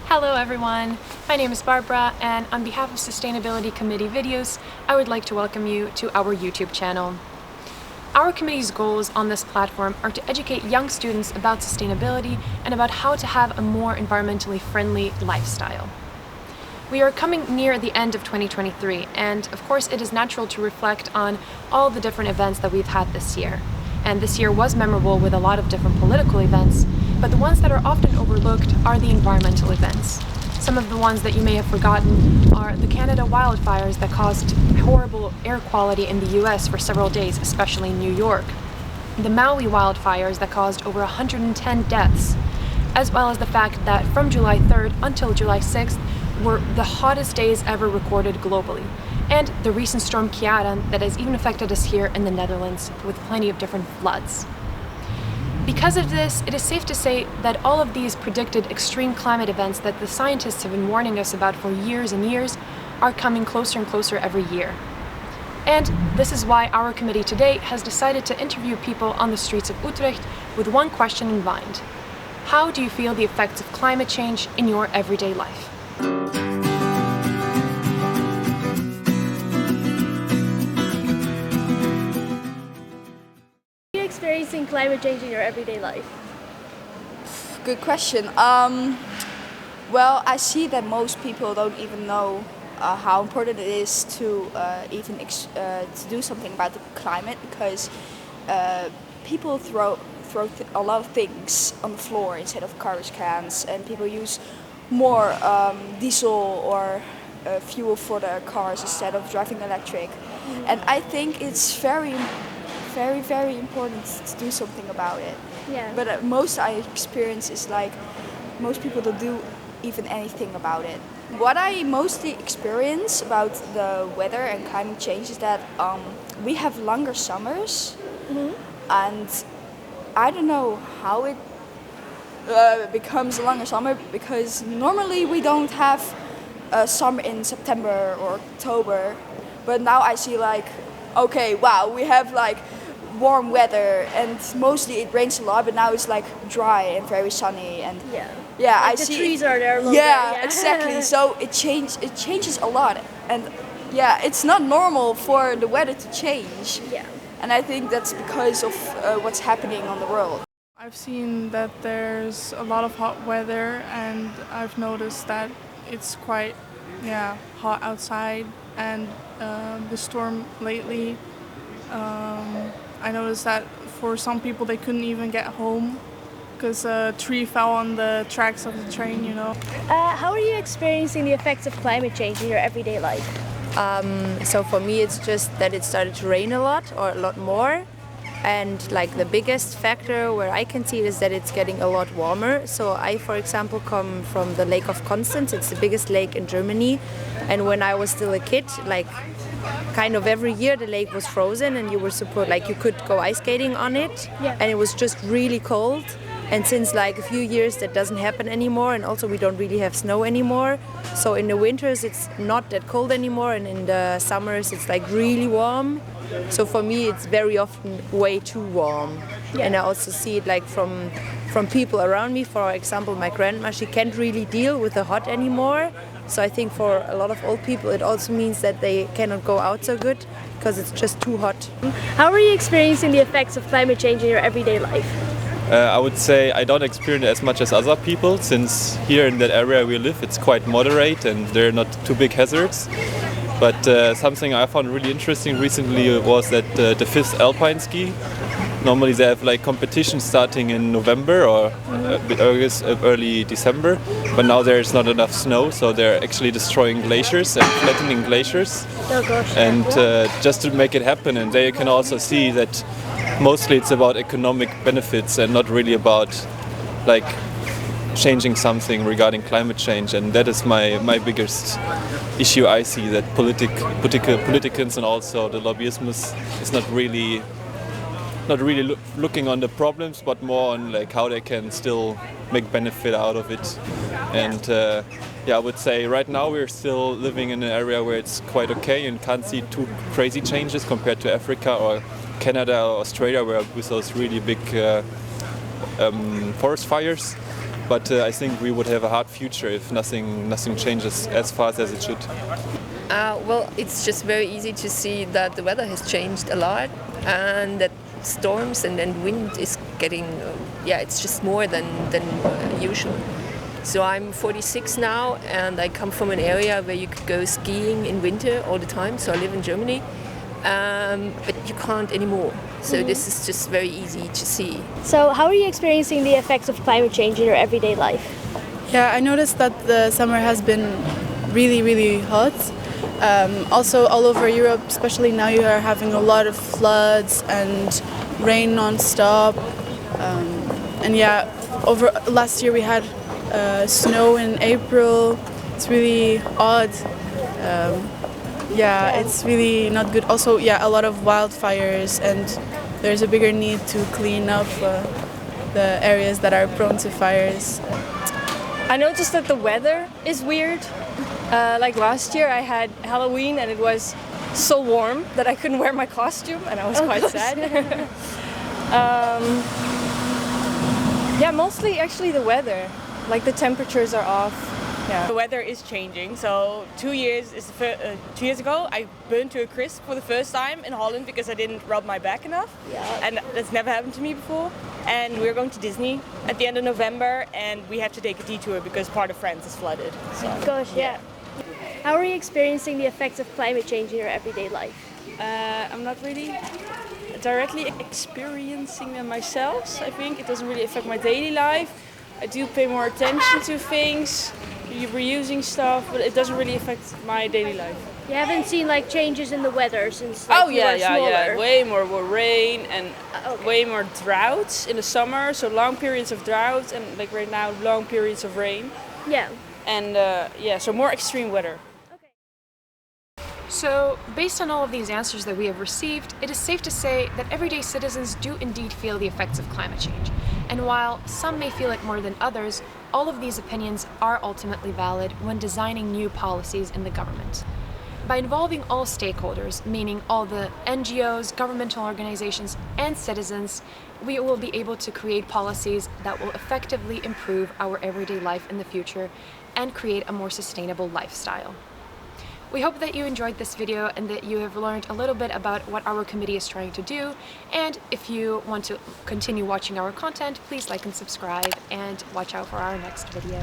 Hello everyone, my name is Barbara, and on behalf of Sustainability Committee Videos, I would like to welcome you to our YouTube channel. Our committee's goals on this platform are to educate young students about sustainability and about how to have a more environmentally friendly lifestyle. We are coming near the end of 2023, and of course it is natural to reflect on all the different events that we've had this year. And this year was memorable with a lot of different political events, but the ones that are often overlooked are the environmental events. Some of the ones that you may have forgotten are the Canada wildfires that caused horrible air quality in the US for several days, especially in New York. The Maui wildfires that caused over 110 deaths, as well as the fact that from July 3rd until July 6th were the hottest days ever recorded globally. And the recent storm Ciaran that has even affected us here in the Netherlands with plenty of different floods. Because of this, it is safe to say that all of these predicted extreme climate events that the scientists have been warning us about for years and years are coming closer and closer every year. And this is why our committee today has decided to interview people on the streets of Utrecht with one question in mind. How do you feel the effects of climate change in your everyday life? Experiencing climate change in your everyday life? Good question. Well, I see that most people don't even know how important it is to to do something about the climate, because people throw a lot of things on the floor instead of garbage cans, and people use more diesel or fuel for their cars instead of driving electric. And I think it's very important to do something about it. Yeah. But most I experience is like most people don't do even anything about it. What I mostly experience about the weather and climate change is that we have longer summers, and I don't know how it becomes a longer summer, because normally we don't have a summer in September or October, but now I see like, okay, wow, we have like warm weather, and mostly it rains a lot, but now it's like dry and very sunny, and like I the see trees are there longer. Yeah, exactly. So it changes a lot, and it's not normal for the weather to change. And I think that's because of what's happening on the world. I've seen that there's a lot of hot weather, and I've noticed that it's quite hot outside, and the storm lately, I noticed that for some people they couldn't even get home because a tree fell on the tracks of the train, How are you experiencing the effects of climate change in your everyday life? So for me it's just that it started to rain a lot, or a lot more, and like the biggest factor where I can see it is that it's getting a lot warmer. So I, for example, come from the Lake of Constance. It's the biggest lake in Germany, and when I was still a kid, like kind of every year the lake was frozen, and you could go ice skating on it, and it was just really cold. And since like a few years that doesn't happen anymore, and also we don't really have snow anymore. So in the winters it's not that cold anymore, and in the summers it's like really warm. So for me it's very often way too warm. And I also see it like from people around me. For example, my grandma, she can't really deal with the hot anymore. So I think for a lot of old people it also means that they cannot go out so good because it's just too hot. How are you experiencing the effects of climate change in your everyday life? I would say I don't experience it as much as other people, since here in that area we live it's quite moderate and there are not too big hazards. But something I found really interesting recently was that the fifth alpine ski, normally they have like competitions starting in November or early December, but now there's not enough snow, so they're actually destroying glaciers and flattening glaciers. Oh gosh. And just to make it happen, and there you can also see that mostly it's about economic benefits and not really about like changing something regarding climate change. And that is my biggest issue I see, that politicians and also the lobbyism is not really looking on the problems, but more on like how they can still make benefit out of it. And I would say right now we're still living in an area where it's quite okay and can't see too crazy changes compared to Africa or Canada or Australia, where with those really big forest fires. but I think we would have a hard future if nothing changes as fast as it should. Well, it's just very easy to see that the weather has changed a lot, and that storms and wind is getting, it's just more than usual. So I'm 46 now, and I come from an area where you could go skiing in winter all the time. So I live in Germany, but you can't anymore. So this is just very easy to see. So how are you experiencing the effects of climate change in your everyday life? Yeah, I noticed that the summer has been really, really hot. Also all over Europe, especially now, you are having a lot of floods and rain non-stop. And yeah, over last year we had snow in April. It's really odd. It's really not good. Also, a lot of wildfires, and there's a bigger need to clean up the areas that are prone to fires. I noticed that the weather is weird. Like last year I had Halloween and it was so warm that I couldn't wear my costume and I was quite sad. Mostly actually the weather. Like the temperatures are off. The weather is changing. So 2 years ago I burned to a crisp for the first time in Holland because I didn't rub my back enough. And that's never happened to me before. And we're going to Disney at the end of November, and we have to take a detour because part of France is flooded. So, Gosh, yeah. How are you experiencing the effects of climate change in your everyday life? I'm not really directly experiencing them myself. I think it doesn't really affect my daily life. I do pay more attention to things, reusing stuff, but it doesn't really affect my daily life. You haven't seen like changes in the weather since you were smaller? Way more rain and way more droughts in the summer. So long periods of drought, and like right now, long periods of rain. Yeah. And so more extreme weather. So, based on all of these answers that we have received, it is safe to say that everyday citizens do indeed feel the effects of climate change. And while some may feel it more than others, all of these opinions are ultimately valid when designing new policies in the government. By involving all stakeholders, meaning all the NGOs, governmental organizations, and citizens, we will be able to create policies that will effectively improve our everyday life in the future and create a more sustainable lifestyle. We hope that you enjoyed this video and that you have learned a little bit about what our committee is trying to do. And if you want to continue watching our content, please like and subscribe and watch out for our next video.